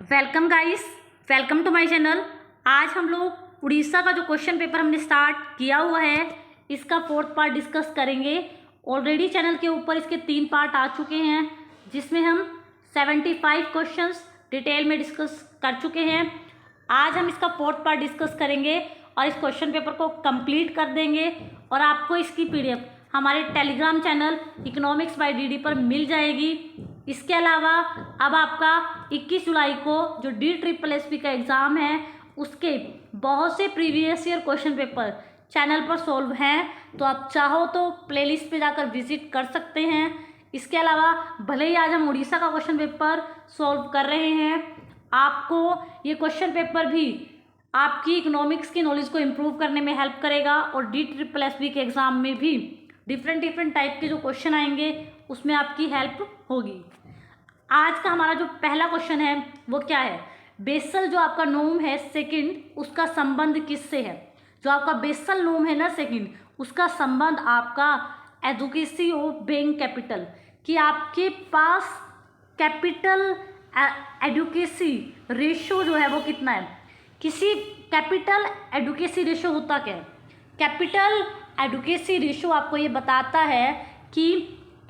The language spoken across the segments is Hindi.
Welcome guys, welcome to my channel. आज हम लोग उड़ीसा का जो क्वेश्चन पेपर हमने स्टार्ट किया हुआ है इसका फोर्थ पार्ट डिस्कस करेंगे। ऑलरेडी चैनल के ऊपर इसके 3 पार्ट आ चुके हैं जिसमें हम 75 क्वेश्चंस डिटेल में डिस्कस कर चुके हैं। आज हम इसका फोर्थ पार्ट डिस्कस करेंगे और इस क्वेश्चन पेपर को कंप्लीट कर देंगे और आपको इसकी पीडीएफ हमारे Telegram channel economics by DD पर मिल जाएगी। इसके अलावा अब आपका 21 जुलाई को जो DSSSB का एग्ज़ाम है उसके बहुत से previous year question paper channel पर सॉल्व हैं, तो आप चाहो तो प्लेलिस्ट पे जाकर विजिट कर सकते हैं। इसके अलावा भले ही आज हम उड़ीसा का क्वेश्चन पेपर सॉल्व कर रहे हैं, आपको ये क्वेश्चन पेपर भी आपकी इकोनॉमिक्स की नॉलेज को इम्प्रूव करने में हेल्प करेगा और DSSSB के एग्ज़ाम में भी डिफरेंट टाइप के जो क्वेश्चन आएंगे उसमें आपकी हेल्प होगी। आज का हमारा जो पहला क्वेश्चन है वो क्या है, बेसल जो आपका नोम है सेकंड उसका संबंध किससे है। जो आपका बेसल नोम है ना सेकंड, उसका संबंध आपका एडुकेसी ऑफ बैंक कैपिटल कि आपके पास कैपिटल एडुकेसी रेशो जो है वो कितना है। किसी कैपिटल एडुकेसी रेशो होता क्या है, कैपिटल एडुकेसी रेशो आपको ये बताता है कि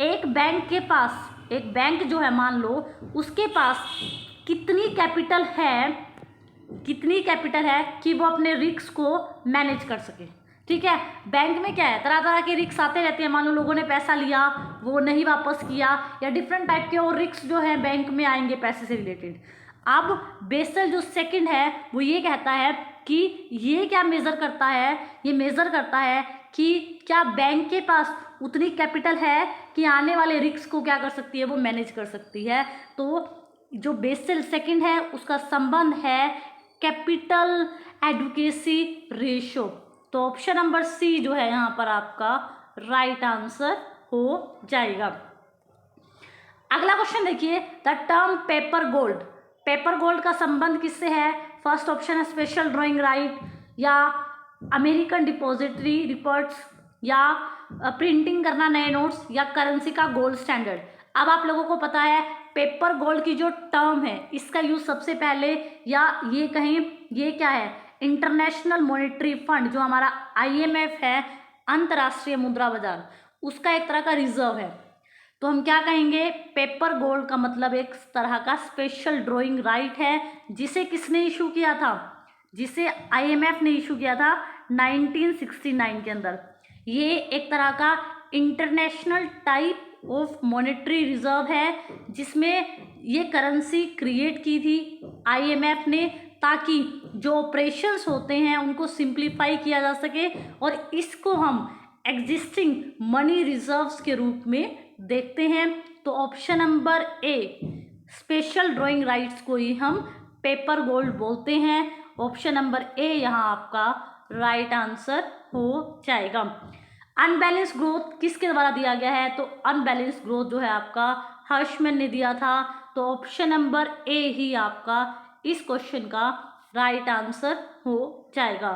एक बैंक के पास, एक बैंक जो है मान लो उसके पास कितनी कैपिटल है कि वो अपने रिस्क को मैनेज कर सके। ठीक है, बैंक में क्या है, तरह तरह के रिस्क आते रहते हैं। मान लो लोगों ने पैसा लिया वो नहीं वापस किया या डिफरेंट टाइप के और रिस्क जो है बैंक में आएंगे पैसे से रिलेटेड। अब बेसल जो सेकंड है वो ये कहता है कि ये क्या मेज़र करता है, ये मेज़र करता है कि क्या बैंक के पास उतनी कैपिटल है कि आने वाले रिस्क को क्या कर सकती है, वो मैनेज कर सकती है। तो जो बेसल सेकंड है उसका संबंध है कैपिटल एडुकेसी रेशो। तो ऑप्शन नंबर सी जो है यहाँ पर आपका राइट आंसर हो जाएगा। अगला क्वेश्चन देखिए, the term paper gold, paper gold का संबंध किससे है। फर्स्ट ऑप्शन है स्पेशल ड्राइंग राइट या अमेरिकन डिपॉजिटरी रिपोर्ट्स या प्रिंटिंग करना नए नोट्स या करेंसी का गोल्ड स्टैंडर्ड। अब आप लोगों को पता है पेपर गोल्ड की जो टर्म है इसका यूज सबसे पहले या ये कहें ये क्या है, इंटरनेशनल मॉनेटरी फंड जो हमारा IMF है, अंतर्राष्ट्रीय मुद्रा बाजार, उसका एक तरह का रिजर्व है। तो हम क्या कहेंगे, पेपर गोल्ड का मतलब एक तरह का स्पेशल ड्राइंग राइट है जिसे किसने इशू किया था, जिसे IMF ने इशू किया था 1969 के अंदर। ये एक तरह का international type of monetary reserve है जिसमें ये करेंसी क्रिएट की थी IMF ने ताकि जो ऑपरेशंस होते हैं उनको सिंप्लीफाई किया जा सके और इसको हम एग्जिस्टिंग मनी रिजर्व्स के रूप में देखते हैं। तो option number A special drawing rights को ही हम पेपर गोल्ड बोलते हैं। ऑप्शन नंबर ए यहाँ आपका राइट आंसर हो जाएगा। अनबैलेंस ग्रोथ किसके द्वारा दिया गया है, तो अनबैलेंस ग्रोथ जो है आपका हर्षमैन ने दिया था। तो ऑप्शन नंबर ए ही आपका इस क्वेश्चन का राइट आंसर हो जाएगा।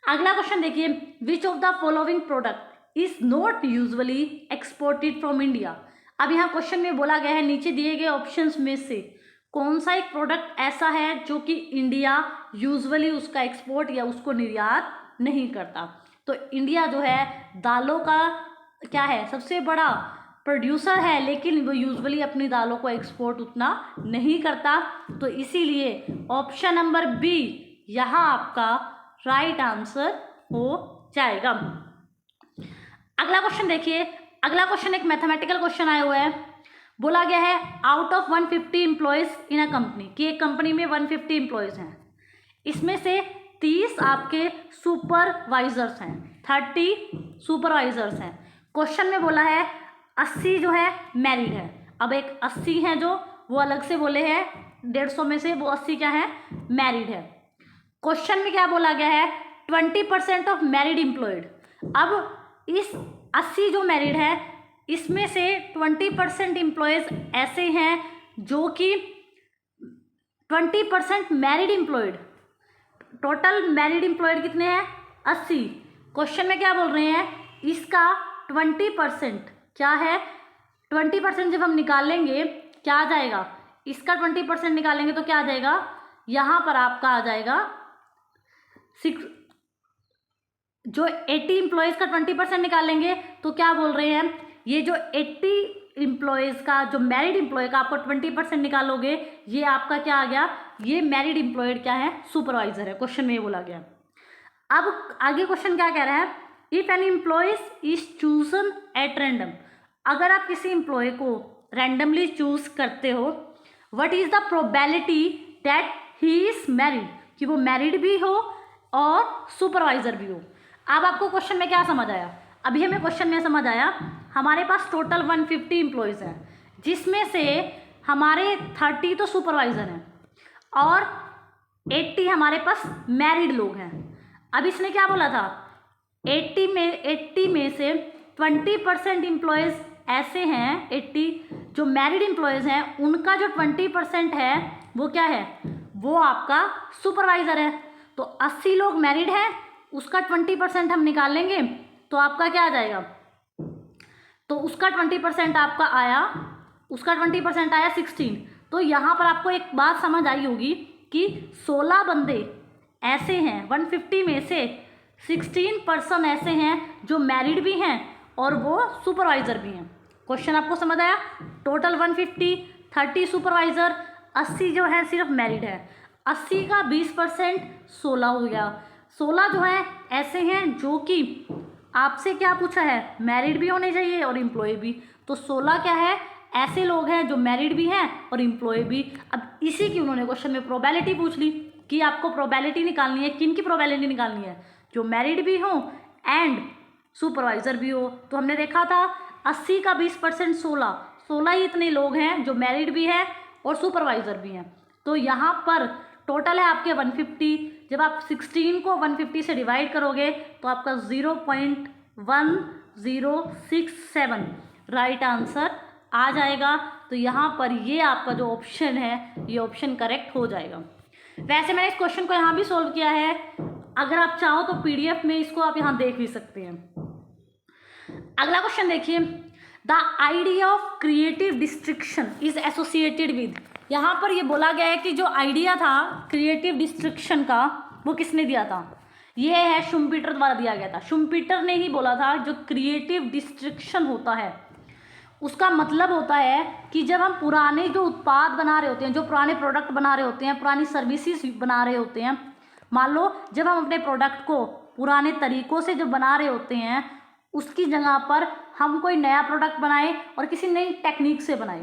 अगला क्वेश्चन देखिए, which of the following product is not usually exported from India. अब यहाँ क्वेश्चन में बोला गया है नीचे दिए गए ऑप्शंस में से कौन सा एक प्रोडक्ट ऐसा है जो कि इंडिया यूजुअली उसका एक्सपोर्ट या उसको निर्यात नहीं करता। तो इंडिया जो है दालों का क्या है, सबसे बड़ा प्रोड्यूसर है, लेकिन वो यूजुअली अपनी दालों को एक्सपोर्ट उतना नहीं करता। तो इसीलिए ऑप्शन नंबर बी यहाँ आपका राइट आंसर हो जाएगा। अगला क्वेश्चन देखिए, अगला क्वेश्चन एक मैथमेटिकल क्वेश्चन आया हुआ है। बोला गया है out of 150 employees in a company, कि एक कंपनी में 150 एम्प्लॉयज हैं, इसमें से 30 आपके सुपरवाइजर्स हैं, 30 सुपरवाइजर्स हैं। क्वेश्चन में बोला है 80 जो है मैरिड है। अब एक 80 हैं जो वो अलग से बोले हैं 150 में से वो 80 क्या है, मैरिड है। क्वेश्चन में क्या बोला गया है 20% ऑफ मैरिड एम्प्लॉयड। अब इस 80 जो मैरिड है इसमें से 20% एम्प्लॉयज ऐसे हैं जो कि 20% married employed, total married employed कितने हैं 80। क्वेश्चन में क्या बोल रहे हैं, इसका 20% क्या है, 20% जब हम निकालेंगे क्या आ जाएगा, इसका 20% निकालेंगे तो क्या आ जाएगा, यहाँ पर आपका आ जाएगा 6, जो 80 एम्प्लॉयज़ का 20% निकालेंगे तो क्या बोल रहे हैं, ये जो 80 एम्प्लॉयज़ का, जो मैरिड एम्प्लॉय का आपको 20% निकालोगे, ये आपका क्या आ गया, ये मैरिड एम्प्लॉयड क्या है, सुपरवाइजर है। क्वेश्चन में ये बोला गया। अब आगे क्वेश्चन क्या कह रहा है, if n employees is chosen at random, अगर आप किसी एम्प्लॉय को रैंडमली चूज करते हो, what is the probability that he is married, कि वो मैरिड भी हो और सुपरवाइजर भी हो। अब आपको क्वेश्चन में क्या समझ आया, अभी हमें क्वेश्चन में समझ आया, हमारे पास टोटल 150 एम्प्लॉयज़ हैं, जिसमें से हमारे 30 तो सुपरवाइजर हैं और 80 हमारे पास मैरिड लोग हैं। अब इसने क्या बोला था, 80 में से 20% एम्प्लॉयज़ ऐसे हैं, 80 जो मैरिड एम्प्लॉयज़ हैं, उनका जो 20% है वो क्या है, वो आपका सुपरवाइज़र है। तो 80 लोग मैरिड हैं, उसका 20% हम निकालेंगे तो आपका क्या आ जाएगा, तो उसका 20% आपका आया, उसका 20% आया 16। तो यहाँ पर आपको एक बात समझ आई होगी कि 16 बंदे ऐसे हैं, 150 में से 16 पर्सन ऐसे हैं जो मैरिड भी हैं और वो सुपरवाइज़र भी हैं। क्वेश्चन आपको समझ आया, टोटल 150, 30 सुपरवाइज़र, 80 जो है सिर्फ मैरिड है। 80 का 20% 16 हो गया। 16 जो है ऐसे हैं जो कि आपसे क्या पूछा है, मैरिड भी होने चाहिए और एम्प्लॉय भी। तो 16 क्या है, ऐसे लोग हैं जो मैरिड भी हैं और एम्प्लॉय भी। अब इसी की उन्होंने क्वेश्चन में प्रोबेबिलिटी पूछ ली कि आपको प्रोबेबिलिटी निकालनी है, किन की प्रोबेबिलिटी निकालनी है, जो मैरिड भी हो एंड सुपरवाइज़र भी हो। तो हमने देखा था 80 का 20% 16 ही इतने लोग हैं जो मैरिड भी है और सुपरवाइज़र भी हैं। तो यहाँ पर टोटल है आपके 150। जब आप 16 को 150 से डिवाइड करोगे तो आपका 0.1067 राइट आंसर आ जाएगा। तो यहाँ पर ये आपका जो ऑप्शन है, ये ऑप्शन करेक्ट हो जाएगा। वैसे मैंने इस क्वेश्चन को यहाँ भी सोल्व किया है, अगर आप चाहो तो PDF में इसको आप यहाँ देख भी सकते हैं। अगला क्वेश्चन देखिए, the idea of creative destruction is associated with, यहाँ पर ये बोला गया है कि जो आइडिया था क्रिएटिव डिस्ट्रक्शन का वो किसने दिया था, ये है शुम्पीटर द्वारा दिया गया था। शुम्पीटर ने ही बोला था जो क्रिएटिव डिस्ट्रक्शन होता है उसका मतलब होता है कि जब हम पुराने जो उत्पाद बना रहे होते हैं, जो पुराने प्रोडक्ट बना रहे होते हैं, पुरानी सर्विसेज बना रहे होते हैं, मान लो जब हम अपने प्रोडक्ट को पुराने तरीक़ों से जब बना रहे होते हैं, उसकी जगह पर हम कोई नया प्रोडक्ट बनाए और किसी नई टेक्निक से बनाए।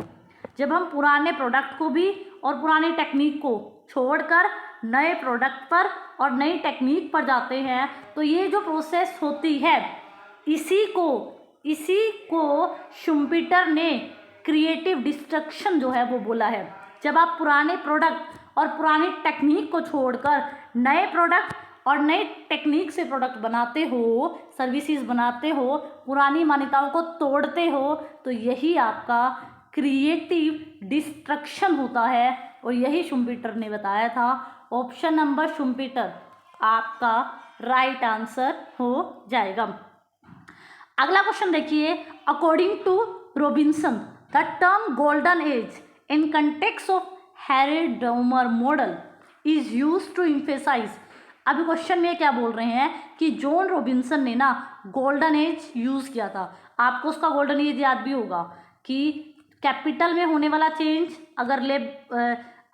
जब हम पुराने प्रोडक्ट को भी और पुरानी टेक्निक को छोड़कर नए प्रोडक्ट पर और नई टेक्निक पर जाते हैं, तो ये जो प्रोसेस होती है इसी को शुम्पीटर ने क्रिएटिव डिस्ट्रक्शन जो है वो बोला है। जब आप पुराने प्रोडक्ट और पुरानी टेक्निक को छोड़कर नए प्रोडक्ट और नई टेक्निक से प्रोडक्ट बनाते हो, सर्विसेज बनाते हो, पुरानी मान्यताओं को तोड़ते हो, तो यही आपका क्रिएटिव डिस्ट्रक्शन होता है और यही शुम्पीटर ने बताया था। ऑप्शन नंबर शुम्पीटर आपका राइट आंसर हो जाएगा। अगला क्वेश्चन देखिए, according to Robinson the term golden age in context of Harrod Domar model is used to emphasise. अभी क्वेश्चन में क्या बोल रहे हैं कि जॉन रॉबिन्सन ने ना गोल्डन एज यूज़ किया था। आपको उसका गोल्डन एज याद भी होगा कि कैपिटल में होने वाला चेंज अगर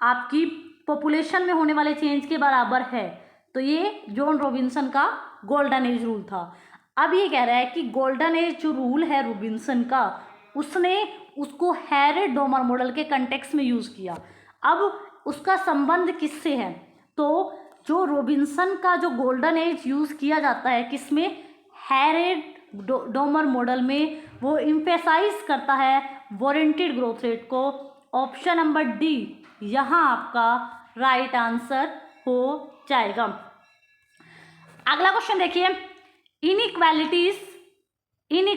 आपकी पॉपुलेशन में होने वाले चेंज के बराबर है, तो ये जॉन रॉबिन्सन का गोल्डन एज रूल था। अब ये कह रहा है कि गोल्डन एज जो रूल है रॉबिन्सन का, उसने उसको हैरेडोमर मॉडल के कंटेक्स्ट में यूज़ किया। अब उसका संबंध किससे है, तो जो रॉबिन्सन का जो गोल्डन एज यूज़ किया जाता है किसमें, हैरेडोमर मॉडल में, वो एम्फेसाइज करता है वारंटेड ग्रोथ रेट को। ऑप्शन नंबर डी यहाँ आपका राइट आंसर हो जाएगा। अगला क्वेश्चन देखिए, इनइक्वालिटीज इन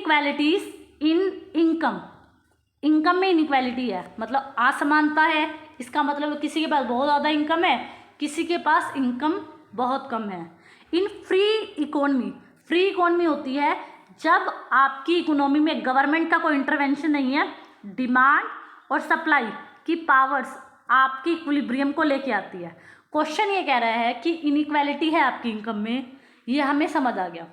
इनकम में इनइक्वालिटी है, मतलब असमानता है। इसका मतलब किसी के पास बहुत ज़्यादा इनकम है, किसी के पास इनकम बहुत कम है। इन फ्री इकोनॉमी होती है जब आपकी इकोनॉमी में गवर्नमेंट का कोई इंटरवेंशन नहीं है, डिमांड और सप्लाई की पावर्स आपकी इक्विलिब्रियम को लेके आती है। क्वेश्चन ये कह रहा है कि इनइक्वालिटी है आपकी इनकम में, ये हमें समझ आ गया।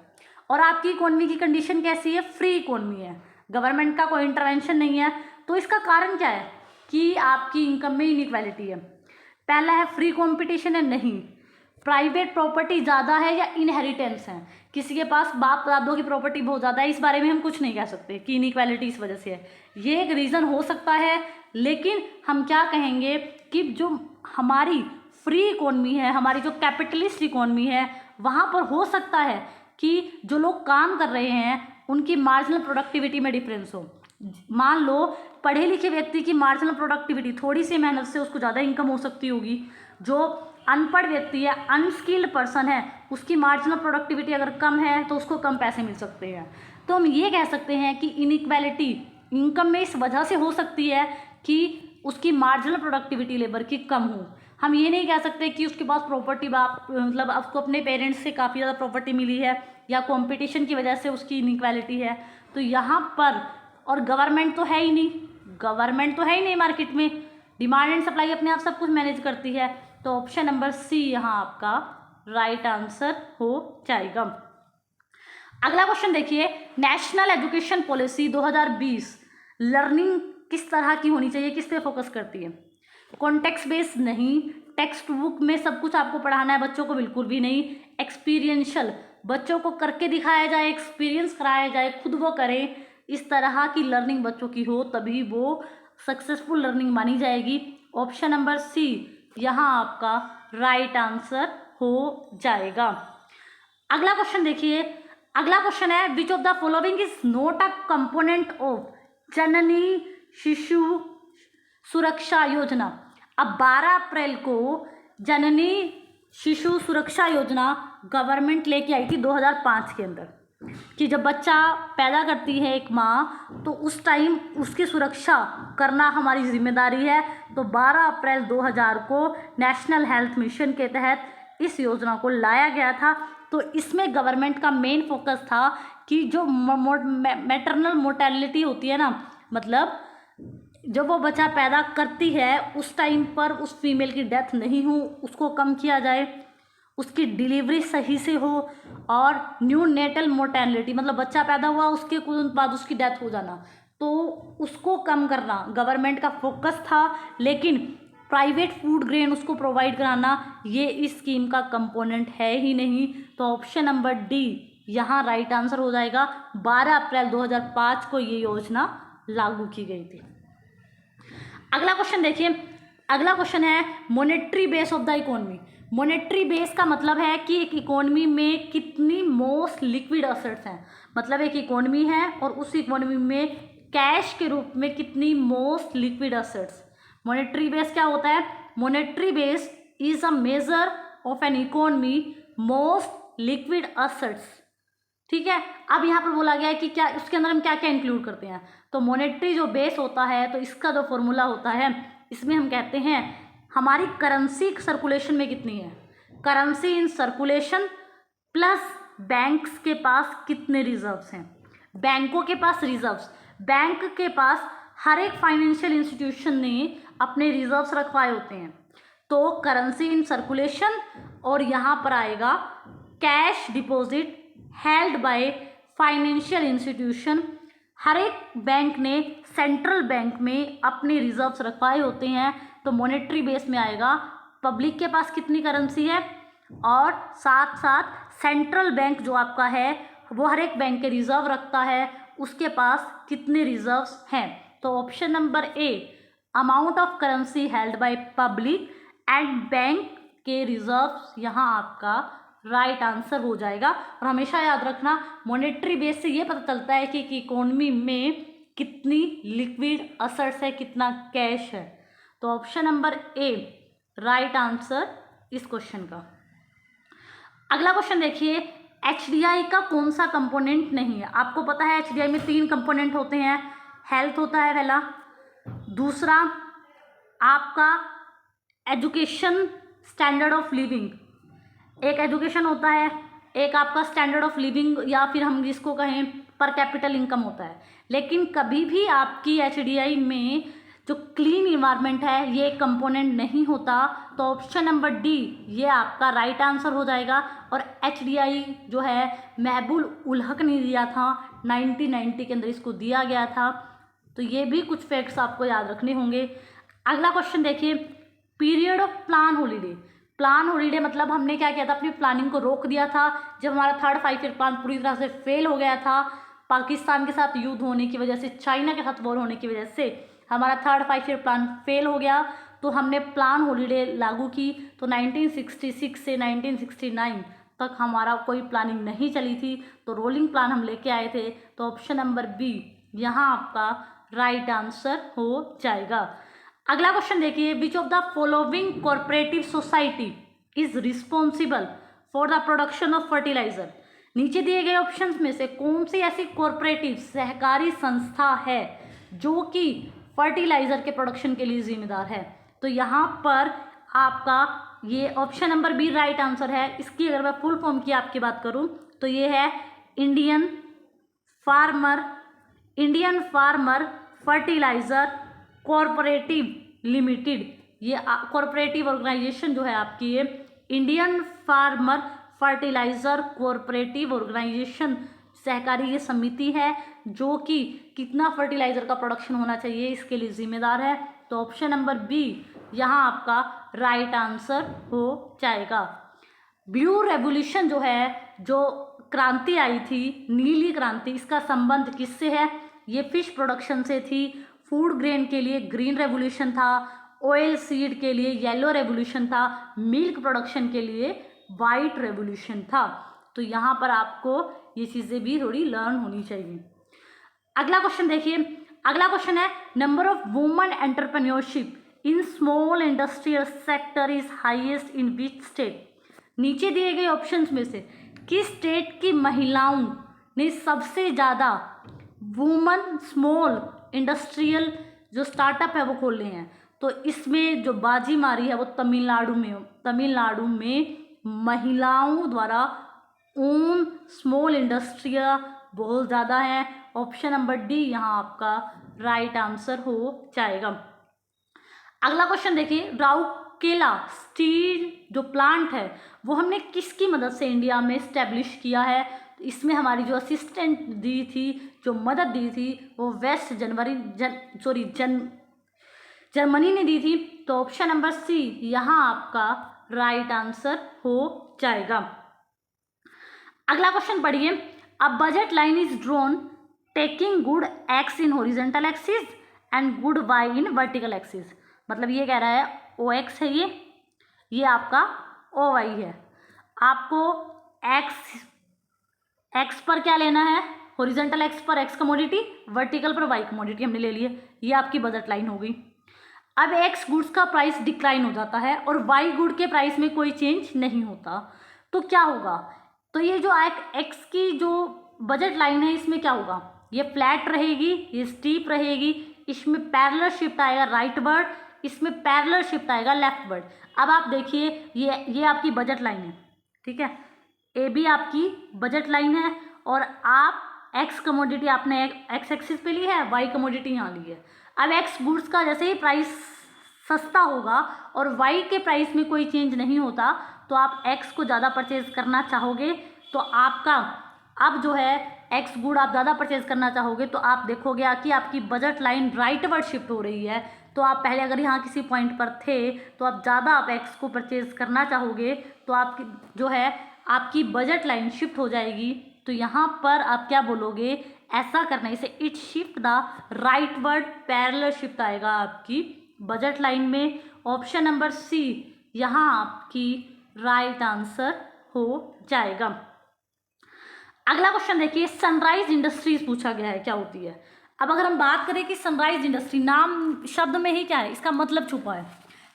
और आपकी इकोनॉमी की कंडीशन कैसी है? फ्री इकोनॉमी है, गवर्नमेंट का कोई इंटरवेंशन नहीं है। तो इसका कारण क्या है कि आपकी इनकम में इनइक्वालिटी है? पहला है फ्री कंपटीशन है, नहीं। प्राइवेट प्रॉपर्टी ज़्यादा है या इनहेरिटेंस है, किसी के पास बाप दादों की प्रॉपर्टी बहुत ज़्यादा है, इस बारे में हम कुछ नहीं कह सकते कि इनइक्वालिटी इस वजह से है। ये एक रीज़न हो सकता है, लेकिन हम क्या कहेंगे कि जो हमारी फ्री इकोनॉमी है, हमारी जो कैपिटलिस्ट इकोनॉमी है, वहाँ पर हो सकता है कि जो लोग काम कर रहे हैं उनकी मार्जिनल प्रोडक्टिविटी में डिफरेंस हो। मान लो पढ़े लिखे व्यक्ति की मार्जिनल प्रोडक्टिविटी, थोड़ी सी मेहनत से उसको ज़्यादा इनकम हो सकती होगी। जो अनपढ़ व्यक्ति है, अनस्किल्ड पर्सन है, उसकी मार्जिनल प्रोडक्टिविटी अगर कम है तो उसको कम पैसे मिल सकते हैं। तो हम ये कह सकते हैं कि इनइक्वालिटी इनकम में इस वजह से हो सकती है कि उसकी मार्जिनल प्रोडक्टिविटी लेबर की कम हो। हम ये नहीं कह सकते कि उसके पास प्रॉपर्टी मतलब उसको अपने पेरेंट्स से काफ़ी ज़्यादा प्रॉपर्टी मिली है या कंपटीशन की वजह से उसकी इनइक्वालिटी है। तो यहाँ पर, और गवर्नमेंट तो है ही नहीं, गवर्नमेंट तो है ही नहीं मार्केट में, डिमांड एंड सप्लाई अपने आप सब कुछ मैनेज करती है। तो ऑप्शन नंबर सी यहाँ आपका राइट आंसर हो जाएगा। अगला क्वेश्चन देखिए, नेशनल एजुकेशन पॉलिसी 2020 लर्निंग किस तरह की होनी चाहिए, किस पे फोकस करती है? कॉन्टेक्स्ट बेस्ड नहीं, टेक्स्ट बुक में सब कुछ आपको पढ़ाना है बच्चों को, बिल्कुल भी नहीं। एक्सपीरियंशियल, बच्चों को करके दिखाया जाए, एक्सपीरियंस कराया जाए, खुद वो करें, इस तरह की लर्निंग बच्चों की हो, तभी वो सक्सेसफुल लर्निंग मानी जाएगी। ऑप्शन नंबर सी यहाँ आपका राइट आंसर हो जाएगा। अगला क्वेश्चन देखिए, अगला क्वेश्चन है which of the following is not a component of Janani Shishu Suraksha योजना। अब 12 अप्रैल को जननी शिशु सुरक्षा योजना गवर्नमेंट लेके आई थी 2005 के अंदर, कि जब बच्चा पैदा करती है एक माँ तो उस टाइम उसकी सुरक्षा करना हमारी जिम्मेदारी है। तो 12 अप्रैल 2000 को नेशनल हेल्थ मिशन के तहत इस योजना को लाया गया था। तो इसमें गवर्नमेंट का मेन फोकस था कि जो मैटरनल मोर्टेलिटी होती है ना, मतलब जब वो बच्चा पैदा करती है उस टाइम पर उस फीमेल की डेथ नहीं हो, उसको कम किया जाए, उसकी डिलीवरी सही से हो। और न्यू नेटल मोर्टेलिटी मतलब बच्चा पैदा हुआ उसके कुछ बाद उसकी डेथ हो जाना, तो उसको कम करना गवर्नमेंट का फोकस था। लेकिन प्राइवेट फूड ग्रेन उसको प्रोवाइड कराना ये इस स्कीम का कंपोनेंट है ही नहीं। तो ऑप्शन नंबर डी यहाँ राइट आंसर हो जाएगा। 12 अप्रैल 2005 को ये योजना लागू की गई थी। अगला क्वेश्चन देखिए, अगला क्वेश्चन है monetary base of the economy. Monetary base का मतलब है कि एक इकोनॉमी में कितनी मोस्ट लिक्विड एसेट्स हैं, मतलब एक इकोनॉमी है और उस इकोनॉमी में कैश के रूप में कितनी most liquid assets. Monetary base क्या होता है? Monetary base is a measure of an economy most liquid assets. ठीक है, अब यहाँ पर बोला गया है कि क्या उसके अंदर हम क्या क्या इंक्लूड करते हैं। तो मॉनेटरी जो बेस होता है, तो इसका जो फॉर्मूला होता है, इसमें हम कहते हैं हमारी करेंसी सर्कुलेशन में कितनी है, currency in circulation plus banks के पास कितने रिजर्व्स हैं। बैंकों के पास रिजर्व्स, बैंक के पास हर एक फाइनेंशियल इंस्टीट्यूशन ने अपने रिजर्व्स रखवाए होते हैं। तो करेंसी इन सर्कुलेशन और यहाँ पर आएगा cash deposit held by financial institution. हर एक बैंक ने सेंट्रल बैंक में अपने रिजर्व्स रखवाए होते हैं। तो मॉनेटरी बेस में आएगा पब्लिक के पास कितनी करेंसी है और साथ साथ सेंट्रल बैंक जो आपका है वो हर एक बैंक के रिजर्व रखता है, उसके पास कितने रिजर्व्स हैं। तो option number A amount of currency held by public and bank के रिजर्व्स यहाँ आपका राइट आंसर हो जाएगा। और हमेशा याद रखना मॉनेटरी बेस से ये पता चलता है कि इकोनॉमी में कितनी लिक्विड एसेट्स है, कितना कैश है। तो option number A right answer इस क्वेश्चन का। अगला क्वेश्चन देखिए, एचडीआई का कौन सा कंपोनेंट नहीं है। आपको पता है एचडीआई में 3 कंपोनेंट होते हैं, हेल्थ होता है पहला, दूसरा आपका एजुकेशन स्टैंडर्ड ऑफ लिविंग, एक एजुकेशन होता है, एक आपका स्टैंडर्ड ऑफ लिविंग या फिर हम जिसको कहें पर कैपिटल इनकम होता है। लेकिन कभी भी आपकी एचडीआई में जो क्लीन इन्वायरमेंट है ये कंपोनेंट नहीं होता। तो ऑप्शन नंबर डी ये आपका राइट आंसर हो जाएगा। और HDI जो है महबूब उल हक ने दिया था, 1990 के अंदर इसको दिया गया था। तो ये भी कुछ फैक्ट्स आपको याद रखने होंगे। अगला क्वेश्चन देखिए, period of plan holiday. Plan holiday मतलब हमने क्या किया था, अपनी प्लानिंग को रोक दिया था जब हमारा 3rd 5 ईयर प्लान पूरी तरह से फेल हो गया था। पाकिस्तान के साथ युद्ध होने की वजह से, चाइना के साथ वॉर होने की वजह से हमारा 3rd 5 ईयर प्लान फेल हो गया। तो हमने प्लान हॉलीडे लागू की। तो 1966 से 1969 तक हमारा कोई प्लानिंग नहीं चली थी, तो रोलिंग प्लान हम लेके आए थे। तो ऑप्शन नंबर बी यहाँ आपका राइट आंसर हो जाएगा। अगला क्वेश्चन देखिए, which of the following cooperative society is responsible for the production of fertiliser. नीचे दिए गए ऑप्शंस में से कौन सी ऐसी कॉर्पोरेटिव सहकारी संस्था है जो कि फर्टिलाइजर के प्रोडक्शन के लिए जिम्मेदार है। तो यहाँ पर आपका ये option number b right answer है। इसकी अगर मैं फुल फॉर्म की आपकी बात करूँ तो ये है Indian farmer fertiliser cooperative limited. ये कॉर्पोरेटिव ऑर्गेनाइजेशन जो है आपकी ये Indian farmer fertiliser cooperative organisation सहकारी ये समिति है जो कि कितना फर्टिलाइजर का प्रोडक्शन होना चाहिए इसके लिए जिम्मेदार है। तो ऑप्शन नंबर बी यहाँ आपका राइट आंसर हो जाएगा। ब्लू रेवोल्यूशन जो है, जो क्रांति आई थी, नीली क्रांति, इसका संबंध किससे है? ये फिश प्रोडक्शन से थी। फूड ग्रेन के लिए ग्रीन रेवोल्यूशन था, ऑयल सीड के लिए येलो रेवोल्यूशन था, मिल्क प्रोडक्शन के लिए वाइट रेवोल्यूशन था। तो यहाँ पर आपको ये चीज़ें भी थोड़ी लर्न होनी चाहिए। अगला क्वेश्चन देखिए, अगला क्वेश्चन है number of women entrepreneurship in small industrial sector is highest in which state. नीचे दिए गए ऑप्शंस में से किस स्टेट की महिलाओं ने सबसे ज़्यादा वुमेन स्मॉल इंडस्ट्रियल जो स्टार्टअप है वो खोले हैं? तो इसमें जो बाजी मारी है वो तमिलनाडु में महिलाओं द्वारा ओन स्मॉल इंडस्ट्रिया बहुत ज़्यादा है। ऑप्शन नंबर डी यहाँ आपका राइट आंसर हो जाएगा। अगला क्वेश्चन देखिए, राउरकेला स्टील जो प्लांट है वो हमने किसकी मदद से इंडिया में स्टैब्लिश किया है? इसमें हमारी जो असिस्टेंट दी थी, जो मदद दी थी, वो जर्मनी ने दी थी। तो ऑप्शन नंबर सी यहाँ आपका राइट आंसर हो जाएगा। अगला क्वेश्चन पढ़िए, a budget line is drawn taking good x in horizontal axis and good y in vertical axis. मतलब ये कह रहा है ओ एक्स है, ये आपका ओ वाई है। आपको एक्स पर क्या लेना है? हॉरिजॉन्टल एक्स पर एक्स कमोडिटी, वर्टिकल पर वाई कमोडिटी हमने ले लिए। ये आपकी बजट लाइन हो गई। अब एक्स गुड्स का प्राइस डिक्लाइन हो जाता है और वाई गुड के प्राइस में कोई चेंज नहीं होता, तो क्या होगा? तो ये जो एक्स की जो बजट लाइन है इसमें क्या होगा? ये फ्लैट रहेगी, ये स्टीप रहेगी, इसमें पैरेलल शिफ्ट आएगा राइटवर्ड, इसमें पैरेलल शिफ्ट आएगा लेफ्टवर्ड। अब आप देखिए ये आपकी बजट लाइन है, ठीक है, ए बी आपकी बजट लाइन है और आप एक्स कमोडिटी आपने एक्स एक्सिस पे ली है, वाई कमोडिटी यहाँ ली है। अब एक्स गुड्स का जैसे ही प्राइस सस्ता होगा और वाई के प्राइस में कोई चेंज नहीं होता, तो आप एक्स को ज़्यादा परचेज करना चाहोगे तो आपका अब जो है एक्स गुड आप ज़्यादा परचेज करना चाहोगे तो आप देखोगे कि आपकी बजट लाइन राइटवर्ड शिफ्ट हो रही है। तो आप पहले अगर यहाँ किसी पॉइंट पर थे तो आप ज़्यादा आप एक्स को परचेज करना चाहोगे तो आपकी जो है आपकी बजट लाइन शिफ्ट हो जाएगी। तो यहाँ पर आप क्या बोलोगे? ऐसा करने से it shift the rightward parallel shift आएगा आपकी बजट लाइन में। ऑप्शन नंबर सी यहाँ आपकी राइट आंसर हो जाएगा। अगला क्वेश्चन देखिए, सनराइज इंडस्ट्रीज पूछा गया है क्या होती है। अब अगर हम बात करें कि सनराइज इंडस्ट्री नाम शब्द में ही क्या है, इसका मतलब छुपा है।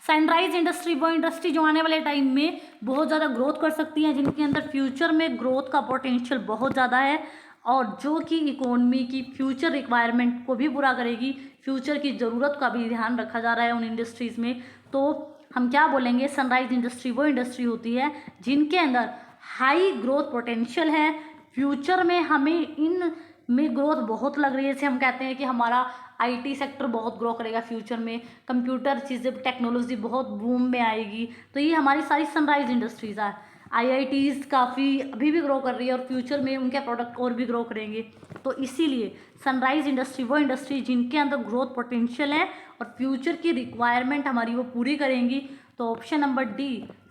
सनराइज इंडस्ट्री वो इंडस्ट्री जो आने वाले टाइम में बहुत ज़्यादा ग्रोथ कर सकती हैं, जिनके अंदर फ्यूचर में ग्रोथ का पोटेंशियल बहुत ज़्यादा है और जो कि इकोनॉमी की फ्यूचर रिक्वायरमेंट को भी पूरा करेगी। फ्यूचर की ज़रूरत का भी ध्यान रखा जा रहा है उन इंडस्ट्रीज़ में। तो हम क्या बोलेंगे? सनराइज इंडस्ट्री वो इंडस्ट्री होती है जिनके अंदर हाई ग्रोथ पोटेंशियल है। फ्यूचर में हमें इन में ग्रोथ बहुत लग रही है। जैसे हम कहते हैं कि हमारा आईटी सेक्टर बहुत ग्रो करेगा फ्यूचर में, कंप्यूटर चीज़ें टेक्नोलॉजी बहुत बूम में आएगी। तो ये हमारी सारी सनराइज इंडस्ट्रीज़ है। आईआईटीज़ काफ़ी अभी भी ग्रो कर रही है और फ्यूचर में उनके प्रोडक्ट और भी ग्रो करेंगे। तो इसीलिए सनराइज इंडस्ट्री वो इंडस्ट्री जिनके अंदर ग्रोथ पोटेंशियल है और फ्यूचर की रिक्वायरमेंट हमारी वो पूरी करेंगी। तो option number D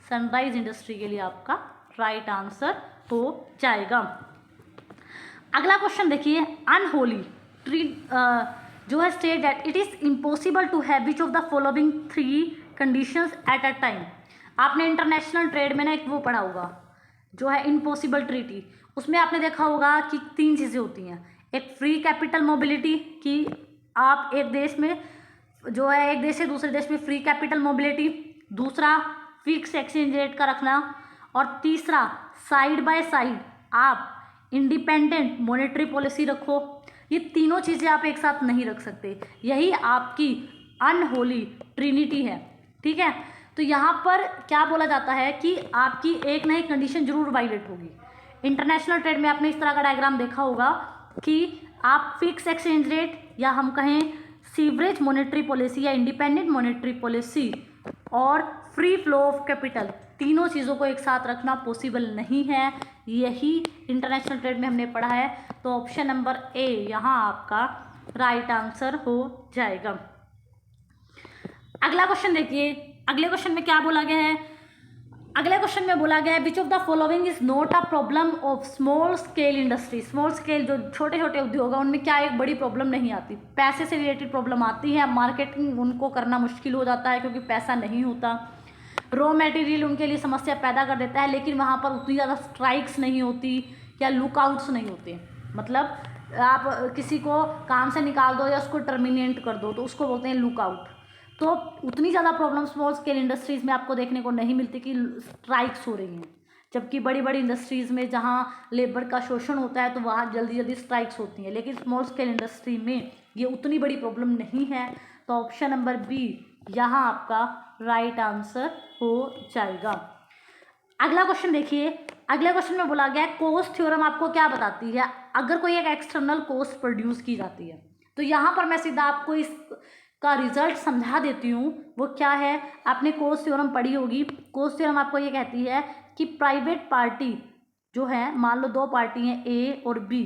sunrise industry के लिए आपका राइट आंसर हो जाएगा। अगला क्वेश्चन देखिए, अनहोली ट्री जो है state that it is impossible to have which of the following 3 conditions at a time. आपने इंटरनेशनल ट्रेड में ना एक वो पढ़ा होगा जो है इम्पॉसिबल ट्रीटी, उसमें आपने देखा होगा कि 3 चीज़ें होती हैं। एक फ्री कैपिटल मोबिलिटी कि आप एक देश में जो है एक देश से दूसरे देश में फ्री कैपिटल मोबिलिटी, दूसरा फिक्स एक्सचेंज रेट का रखना, और तीसरा साइड बाय साइड आप इंडिपेंडेंट मॉनेटरी पॉलिसी रखो। ये तीनों चीज़ें आप एक साथ नहीं रख सकते, यही आपकी अनहोली ट्रिनिटी है। ठीक है, तो यहाँ पर क्या बोला जाता है कि आपकी एक ना एक कंडीशन जरूर वायलेट होगी। इंटरनेशनल ट्रेड में आपने इस तरह का डायग्राम देखा होगा कि आप फिक्स एक्सचेंज रेट या हम कहें सीवरेज मॉनेटरी पॉलिसी या इंडिपेंडेंट मॉनेटरी पॉलिसी और फ्री फ्लो ऑफ कैपिटल, तीनों चीज़ों को एक साथ रखना पॉसिबल नहीं है। यही इंटरनेशनल ट्रेड में हमने पढ़ा है। तो ऑप्शन नंबर ए यहाँ आपका राइट आंसर हो जाएगा। अगला क्वेश्चन देखिए, अगले क्वेश्चन में क्या बोला गया है। अगले क्वेश्चन में बोला गया है which of the following is not a problem of small scale industry. Small scale जो छोटे छोटे उद्योग है उनमें क्या एक बड़ी प्रॉब्लम नहीं आती, पैसे से रिलेटेड प्रॉब्लम आती है, मार्केटिंग उनको करना मुश्किल हो जाता है क्योंकि पैसा नहीं होता, रॉ मटेरियल उनके लिए समस्या पैदा कर देता है, लेकिन वहाँ पर उतनी ज़्यादा स्ट्राइक्स नहीं होती या लुकआउट्स नहीं होते। मतलब आप किसी को काम से निकाल दो या उसको टर्मिनेट कर दो तो उसको बोलते हैं लुकआउट। तो उतनी ज़्यादा प्रॉब्लम स्मॉल स्केल इंडस्ट्रीज़ में आपको देखने को नहीं मिलती कि स्ट्राइक्स हो रही हैं, जबकि बड़ी बड़ी इंडस्ट्रीज़ में जहाँ लेबर का शोषण होता है तो वहाँ जल्दी जल्दी स्ट्राइक्स होती हैं, लेकिन स्मॉल स्केल इंडस्ट्री में ये उतनी बड़ी प्रॉब्लम नहीं है। तो ऑप्शन नंबर बी यहाँ आपका राइट आंसर हो जाएगा। अगला क्वेश्चन देखिए, अगले क्वेश्चन में बोला गया है कॉस्ट थ्योरम आपको क्या बताती है अगर कोई एक एक्सटर्नल कॉस्ट प्रोड्यूस की जाती है। तो यहाँ पर मैं सीधा आपको इसका रिजल्ट समझा देती हूँ। वो क्या है, आपने कॉस्ट थ्योरम पढ़ी होगी। कॉस्ट थ्योरम आपको ये कहती है कि प्राइवेट पार्टी जो है, मान लो 2 पार्टी हैं ए और बी,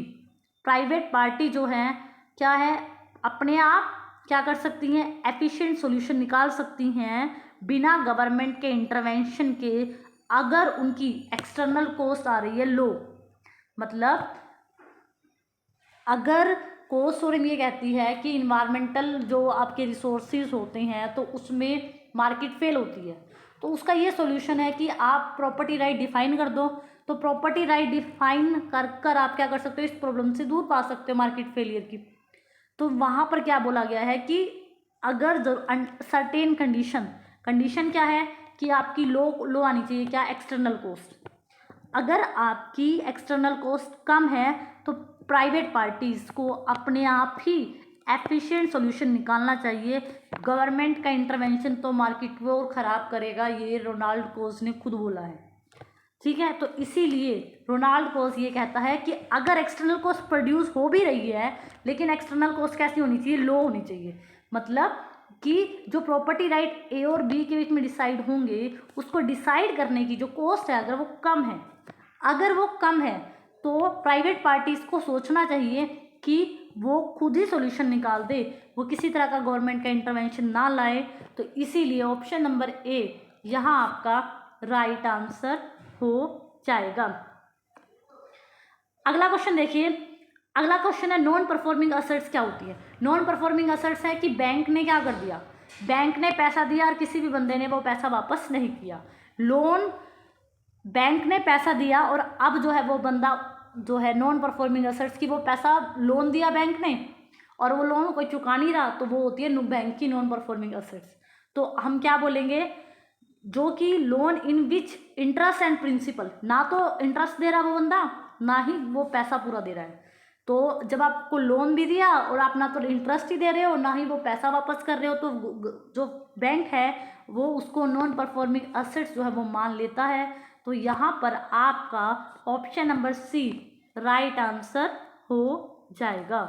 प्राइवेट पार्टी जो है क्या है अपने आप क्या कर सकती हैं, एफिशिएंट सॉल्यूशन निकाल सकती हैं बिना गवर्नमेंट के इंटरवेंशन के, अगर उनकी एक्सटर्नल कॉस्ट आ रही है लो। मतलब अगर कॉस्ट थ्योरम ये कहती है कि इन्वायरमेंटल जो आपके रिसोर्सेज होते हैं तो उसमें मार्केट फेल होती है, तो उसका ये सॉल्यूशन है कि आप प्रॉपर्टी राइट डिफाइन कर दो। तो प्रॉपर्टी राइट डिफाइन कर कर आप क्या कर सकते हो, इस प्रॉब्लम से दूर पा सकते हो मार्केट फेलियर की। तो वहाँ पर क्या बोला गया है कि अगर सर्टेन कंडीशन क्या है कि आपकी लो आनी चाहिए, क्या, एक्सटर्नल कॉस्ट। अगर आपकी एक्सटर्नल कॉस्ट कम है तो प्राइवेट पार्टीज़ को अपने आप ही एफिशिएंट सॉल्यूशन निकालना चाहिए। गवर्नमेंट का इंटरवेंशन तो मार्केट को और ख़राब करेगा, ये रोनाल्ड कोज ने खुद बोला है। ठीक है, तो इसीलिए रोनाल्ड कोज ये कहता है कि अगर एक्सटर्नल कॉस्ट प्रोड्यूस हो भी रही है लेकिन एक्सटर्नल कॉस्ट कैसी होनी चाहिए, लो होनी चाहिए। मतलब कि जो प्रॉपर्टी राइट ए और बी के बीच में डिसाइड होंगे उसको डिसाइड करने की जो कॉस्ट है अगर वो कम है तो प्राइवेट पार्टीज़ को सोचना चाहिए कि वो खुद ही सॉल्यूशन निकाल दे, वो किसी तरह का गवर्नमेंट का इंटरवेंशन ना लाए। तो इसीलिए ऑप्शन नंबर ए यहाँ आपका राइट आंसर हो जाएगा। अगला क्वेश्चन देखिए, अगला क्वेश्चन है नॉन परफॉर्मिंग असेट्स क्या होती है। नॉन परफॉर्मिंग असेट्स है कि बैंक ने क्या कर दिया, बैंक ने पैसा दिया और किसी भी बंदे ने वो पैसा वापस नहीं किया। लोन बैंक ने पैसा दिया और अब जो है वो बंदा जो है नॉन परफॉर्मिंग असेट्स की, वो पैसा लोन दिया बैंक ने और वो लोन कोई चुका नहीं रहा, तो वो होती है बैंक की नॉन परफॉर्मिंग असेट्स। तो हम क्या बोलेंगे, जो कि loan in which interest and principal, ना तो इंटरेस्ट दे रहा वो बंदा ना ही वो पैसा पूरा दे रहा है। तो जब आपको लोन भी दिया और आप ना तो इंटरेस्ट ही दे रहे हो ना ही वो पैसा वापस कर रहे हो, तो जो बैंक है वो उसको नॉन परफॉर्मिंग असेट्स जो है वो मान लेता है। तो यहाँ पर आपका option number c right answer हो जाएगा।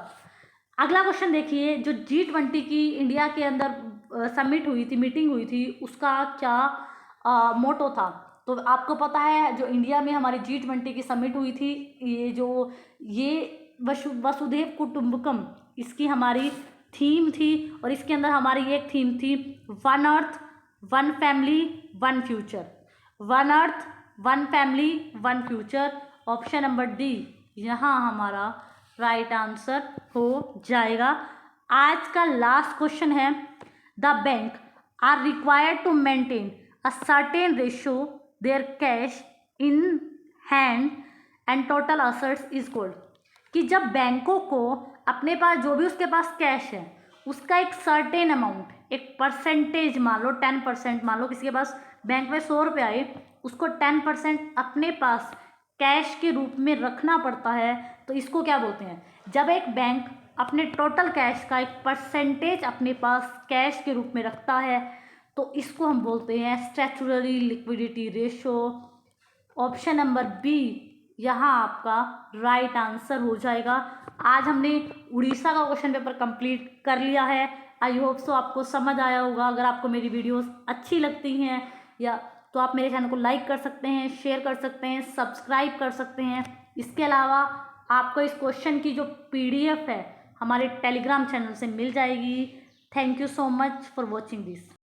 अगला क्वेश्चन देखिए, जो G20 की इंडिया के अंदर समिट हुई थी, मीटिंग हुई थी, उसका क्या मोटो था। तो आपको पता है जो इंडिया में हमारी G20 की समिट हुई थी, ये वसुधैव कुटुंबकम इसकी हमारी थीम थी, और इसके अंदर हमारी एक थीम थी one earth one family one future. One earth one family one future, option number d यहाँ हमारा राइट आंसर हो जाएगा। आज का लास्ट क्वेश्चन है, the bank are required to maintain a certain ratio their cash in hand and total assets is called. कि जब बैंकों को अपने पास जो भी उसके पास कैश है उसका एक सर्टेन अमाउंट, एक परसेंटेज, मान लो 10%, मान लो किसी के पास बैंक में 100 रुपये आए, उसको 10% अपने पास कैश के रूप में रखना पड़ता है, तो इसको क्या बोलते हैं। जब एक बैंक अपने टोटल कैश का एक परसेंटेज अपने पास कैश के रूप में रखता है तो इसको हम बोलते हैं statutory liquidity ratio. Option number b यहाँ आपका राइट आंसर हो जाएगा। आज हमने उड़ीसा का क्वेश्चन पेपर कंप्लीट कर लिया है। आई होप सो आपको समझ आया होगा। अगर आपको मेरी वीडियोस अच्छी लगती हैं या तो आप मेरे चैनल को लाइक कर सकते हैं, शेयर कर सकते हैं, सब्सक्राइब कर सकते हैं। इसके अलावा आपको इस क्वेश्चन की जो PDF है हमारे टेलीग्राम चैनल से मिल जाएगी। Thank you so much for watching this.